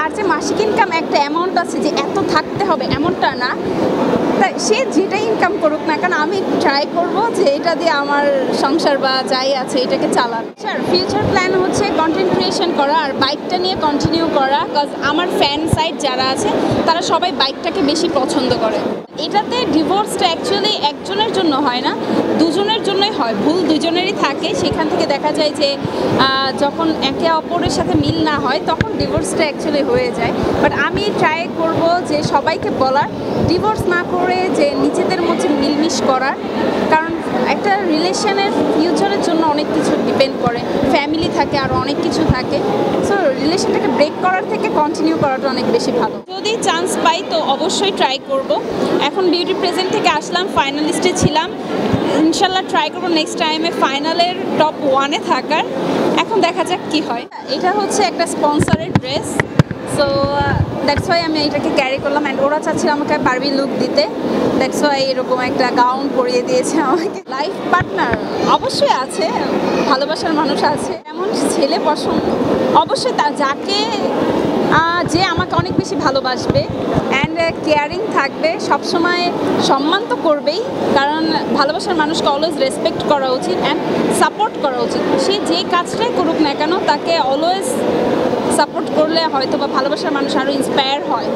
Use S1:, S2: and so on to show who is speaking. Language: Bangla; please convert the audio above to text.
S1: তার যে মাসিক ইনকাম একটা অ্যামাউন্ট আছে যে এত থাকতে হবে এমনটা না, তাই সে যেটাই ইনকাম করুক না কেন আমি ট্রাই করব যে এটা দিয়ে আমার সংসার বা যাই আছে এটাকে চালানো। স্যার ফিউচার প্ল্যান হচ্ছে কন্টেন্ট ক্রিয়েশন করা আর বাইকটা নিয়ে কন্টিনিউ করা, কজ আমার ফ্যান সাইড যারা আছে তারা সবাই বাইকটাকে বেশি পছন্দ করে। এটাতে ডিভোর্সটা অ্যাকচুয়ালি একজনের জন্য হয় না, দুজনের জন্যই হয়, ভুল দুজনেরই থাকে। সেখান থেকে দেখা যায় যে যখন একে অপরের সাথে মিল না হয় তখন ডিভোর্সটা অ্যাকচুয়ালি হয়ে যায়। বাট আমি ট্রাই করব যে সবাইকে বলার ডিভোর্স না করে যে নিজেদের মধ্যে মিলমিশ করার, কারণ একটা রিলেশনের ফিউচারের জন্য অনেক কিছু ডিপেন্ড করে, ফ্যামিলি থাকে আর অনেক কিছু থাকে। সো রিলেশনটাকে ব্রেক করার থেকে কন্টিনিউ করাটা অনেক বেশি ভালো। যদি চান্স পাই তো অবশ্যই ট্রাই করব। এখন বিউটি প্রেজেন্ট থেকে আসলাম, ফাইনালিস্টে ছিলাম, ইনশাল্লাহ ট্রাই করবো নেক্সট টাইমে ফাইনালের টপ 1-এ থাকার। এখন দেখা যাক কি হয়। এটা হচ্ছে একটা স্পন্সরের ড্রেস, সো দ্যাটস ওয়াই আমি এটাকে ক্যারি করলাম। অ্যান্ড ওরা চাচ্ছিল আমাকে বারবি লুক দিতে, দ্যাটস ওয়াই এরকম একটা গাউন পরিয়ে দিয়েছে আমাকে। লাইফ পার্টনার অবশ্যই আছে, ভালোবাসার মানুষ আছে, এমন ছেলে পছন্দ অবশ্যই তা যাকে যে আমাকে অনেক বেশি ভালোবাসবে অ্যান্ড কেয়ারিং থাকবে, সবসময় সম্মান তো করবেই, কারণ ভালোবাসার মানুষকে অলওয়েজ রেসপেক্ট করা উচিত অ্যান্ড সাপোর্ট করা উচিত। সে যে কাজটাই করুক না কেন তাকে অলওয়েজ সাপোর্ট করলে হয়তো বা ভালোবাসার মানুষ আরও ইন্সপায়ার হয়।